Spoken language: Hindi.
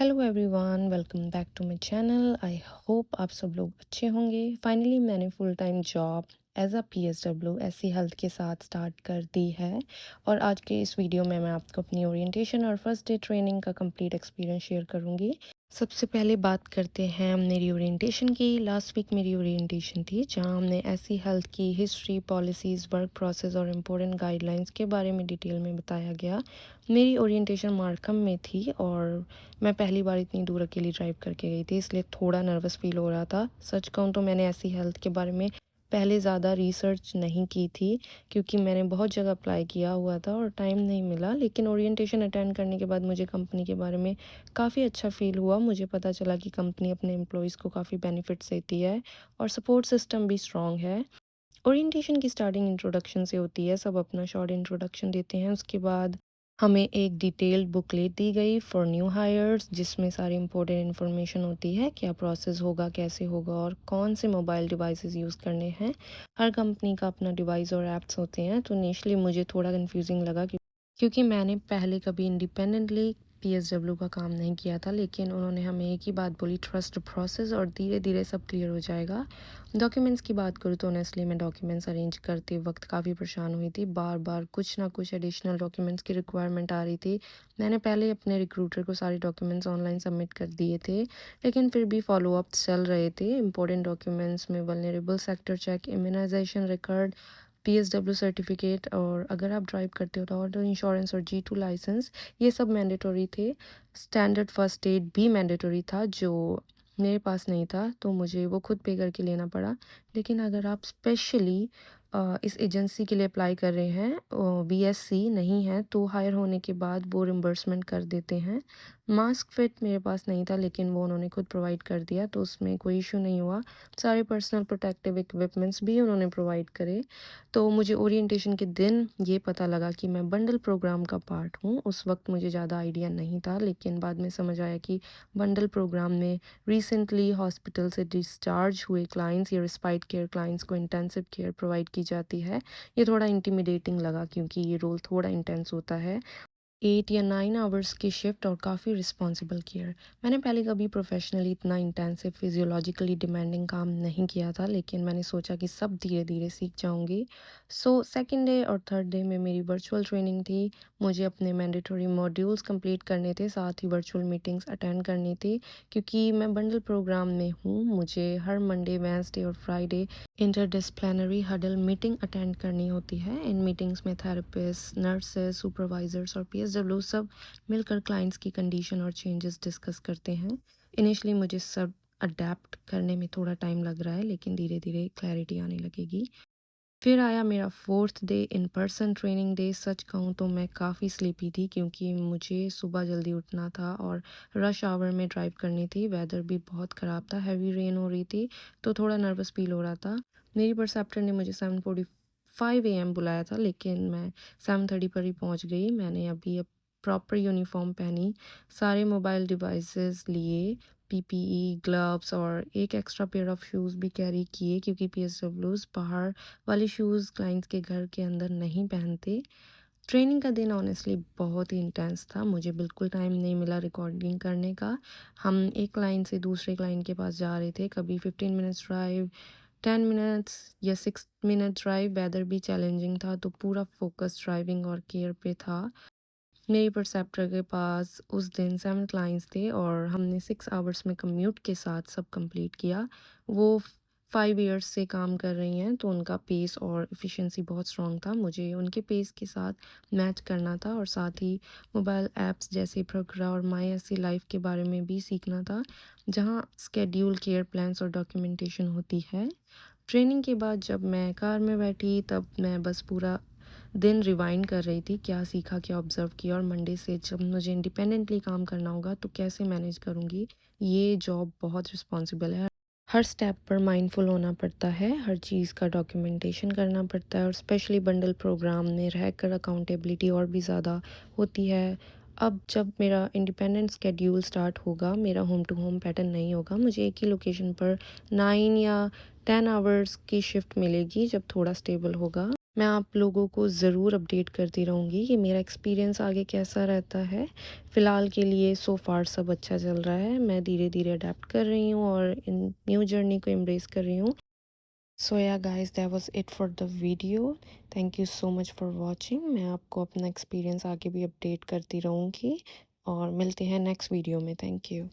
Hello everyone, welcome back to my channel. I hope आप सब लोग अच्छे होंगे। फाइनली मैंने full time job as a PSW SE health के साथ स्टार्ट कर दी है। और आज के इस वीडियो में मैं आपको अपनी ओरिएंटेशन और फर्स्ट डे ट्रेनिंग का कंप्लीट एक्सपीरियंस शेयर करूंगी। सबसे पहले बात करते हैं मेरी ओरिएंटेशन की। लास्ट वीक मेरी ओरिएंटेशन थी जहां हमने एससी हेल्थ की हिस्ट्री, पॉलिसीज़, वर्क प्रोसेस और इम्पोर्टेंट गाइडलाइंस के बारे में डिटेल में बताया गया। मेरी ओरिएंटेशन मार्कम में थी और मैं पहली बार इतनी दूर अकेली ड्राइव करके गई थी, इसलिए थोड़ा नर्वस फील हो रहा था। सच कहूँ तो मैंने ऐसी हेल्थ के बारे में पहले ज़्यादा रिसर्च नहीं की थी, क्योंकि मैंने बहुत जगह अप्लाई किया हुआ था और टाइम नहीं मिला। लेकिन ओरिएंटेशन अटेंड करने के बाद मुझे कंपनी के बारे में काफ़ी अच्छा फील हुआ। मुझे पता चला कि कंपनी अपने एम्प्लॉयज़ को काफ़ी बेनिफिट्स देती है और सपोर्ट सिस्टम भी स्ट्रॉन्ग है। ओरिएंटेशन की स्टार्टिंग इंट्रोडक्शन से होती है। सब अपना शॉर्ट इंट्रोडक्शन देते हैं। उसके बाद हमें एक डिटेल्ड बुकलेट दी गई फॉर न्यू हायर्स, जिसमें सारी इंपॉर्टेंट इन्फॉर्मेशन होती है, क्या प्रोसेस होगा, कैसे होगा और कौन से मोबाइल डिवाइसेस यूज़ करने हैं। हर कंपनी का अपना डिवाइस और ऐप्स होते हैं, तो इनिशियली मुझे थोड़ा कंफ्यूजिंग लगा क्योंकि मैंने पहले कभी इंडिपेंडेंटली पीएसडब्ल्यू का काम नहीं किया था। लेकिन उन्होंने हमें एक ही बात बोली, ट्रस्ट प्रोसेस और धीरे धीरे सब क्लियर हो जाएगा। डॉक्यूमेंट्स की बात करूँ तो ऑनेस्टली मैं डॉक्यूमेंट्स अरेंज करते वक्त काफ़ी परेशान हुई थी। बार बार कुछ ना कुछ एडिशनल डॉक्यूमेंट्स की रिक्वायरमेंट आ रही थी। मैंने पहले अपने रिक्रूटर को सारे डॉक्यूमेंट्स ऑनलाइन सबमिट कर दिए थे, लेकिन फिर भी फॉलोअप्स चल रहे थे। इंपॉर्टेंट डॉक्यूमेंट्स में vulnerable sector check, immunisation record, PSW certificate और अगर आप ड्राइव करते हो तो ऑटो इंश्योरेंस और जी2 लाइसेंस, ये सब मैंडेटरी थे। स्टैंडर्ड फर्स्ट एड भी मैंडेटरी था, जो मेरे पास नहीं था, तो मुझे वो खुद पे करके लेना पड़ा। लेकिन अगर आप स्पेशली इस एजेंसी के लिए अप्लाई कर रहे हैं, बीएससी नहीं है, तो हायर होने के बाद वो रिम्बर्समेंट कर देते हैं। मास्क फिट मेरे पास नहीं था, लेकिन वो उन्होंने खुद प्रोवाइड कर दिया, तो उसमें कोई इशू नहीं हुआ। सारे पर्सनल प्रोटेक्टिव इक्विपमेंट्स भी उन्होंने प्रोवाइड करे। तो मुझे ओरिएंटेशन के दिन ये पता लगा कि मैं बंडल प्रोग्राम का पार्ट हूँ। उस वक्त मुझे ज़्यादा आइडिया नहीं था, लेकिन बाद में समझ आया कि बंडल प्रोग्राम में रिसेंटली हॉस्पिटल से डिस्चार्ज हुए क्लाइंट्स या रिस्पाइट केयर क्लाइंट्स को इंटेंसिव केयर प्रोवाइड की जाती है। ये थोड़ा इंटिमिडेटिंग लगा, क्योंकि ये रोल थोड़ा इंटेंस होता है। 8 या 9 आवर्स की शिफ्ट और काफ़ी रिस्पॉन्सिबल केयर। मैंने पहले कभी प्रोफेशनली इतना इंटेंसिव फिजियोलॉजिकली डिमांडिंग काम नहीं किया था, लेकिन मैंने सोचा कि सब धीरे धीरे सीख जाऊंगी। सो सेकेंड डे और थर्ड डे में मेरी वर्चुअल ट्रेनिंग थी। मुझे अपने मैंडेटरी मॉड्यूल्स कंप्लीट करने थे, साथ ही वर्चुअल मीटिंग्स अटेंड करनी थी। क्योंकि मैं बंडल प्रोग्राम में हूँ, मुझे हर मंडे, वेंसडे और Friday interdisciplinary huddle meeting attend करनी होती है। इन मीटिंग्स में थेरेपिस्ट, नर्सेस, सुपरवाइजर्स और पीएसडब्ल्यू सब मिलकर क्लाइंट्स की कंडीशन और चेंजेस डिस्कस करते हैं। इनिशियली मुझे सब अडेप्ट करने में थोड़ा टाइम लग रहा है, लेकिन धीरे धीरे क्लैरिटी आने लगेगी। फिर आया मेरा fourth day, in person training day. सच कहूँ तो मैं काफ़ी स्लीपी थी, क्योंकि मुझे सुबह जल्दी उठना था और रश आवर में ड्राइव करनी थी। वेदर भी बहुत ख़राब था, हैवी रेन हो रही थी, तो थोड़ा नर्वस फील हो रहा था। मेरी परसेप्टर ने मुझे 7:45 AM बुलाया था, लेकिन मैं 7:30 पर ही पहुंच गई। मैंने अभी अब प्रॉपर यूनिफॉर्म पहनी, सारे मोबाइल डिवाइसेस लिए, पीपीई, ग्लव्स और एक एक्स्ट्रा पेयर ऑफ शूज़ भी कैरी किए, क्योंकि पीएसडब्ल्यूज बाहर वाले शूज़ क्लाइंट्स के घर के अंदर नहीं पहनते। ट्रेनिंग का दिन ऑनेस्टली बहुत ही इंटेंस था। मुझे बिल्कुल टाइम नहीं मिला रिकॉर्डिंग करने का। हम एक क्लाइंट से दूसरे क्लाइंट के पास जा रहे थे, कभी 15 मिनट्स ड्राइव, 10 मिनट्स या 6 मिनट ड्राइव। वेदर भी चैलेंजिंग था, तो पूरा फोकस ड्राइविंग और केयर पे था। मेरी परसेप्टर के पास उस दिन 7 क्लाइंट्स थे और हमने 6 आवर्स में कम्यूट के साथ सब कंप्लीट किया। वो 5 इयर्स से काम कर रही हैं, तो उनका पेस और एफिशिएंसी बहुत स्ट्रॉन्ग था। मुझे उनके पेस के साथ मैच करना था और साथ ही मोबाइल ऐप्स जैसे प्रोग्रा और माई एससी लाइफ के बारे में भी सीखना था, जहां स्केड्यूल, केयर प्लान्स और डॉक्यूमेंटेशन होती है। ट्रेनिंग के बाद जब मैं कार में बैठी, तब मैं बस पूरा दिन रिवाइंड कर रही थी, क्या सीखा, क्या ऑब्ज़र्व किया और मंडे से जब मुझे इंडिपेंडेंटली काम करना होगा तो कैसे मैनेज करूँगी। ये जॉब बहुत रिस्पॉन्सिबल है। हर स्टेप पर माइंडफुल होना पड़ता है, हर चीज़ का डॉक्यूमेंटेशन करना पड़ता है और स्पेशली बंडल प्रोग्राम में रहकर अकाउंटेबिलिटी और भी ज़्यादा होती है। अब जब मेरा इंडिपेंडेंट स्केड्यूल स्टार्ट होगा, मेरा होम टू होम पैटर्न नहीं होगा, मुझे एक ही लोकेशन पर 9 या 10 आवर्स की शिफ्ट मिलेगी जब थोड़ा स्टेबल होगा। मैं आप लोगों को ज़रूर अपडेट करती रहूँगी कि मेरा एक्सपीरियंस आगे कैसा रहता है। फ़िलहाल के लिए सो फार सब अच्छा चल रहा है। मैं धीरे-धीरे अडैप्ट कर रही हूँ और इन न्यू जर्नी को एम्ब्रेस कर रही हूँ। सो या guys, that was it for the video. Thank you so much for watching. मैं आपको अपना एक्सपीरियंस आगे भी अपडेट करती रहूँगी और मिलते हैं नेक्स्ट वीडियो में। Thank you.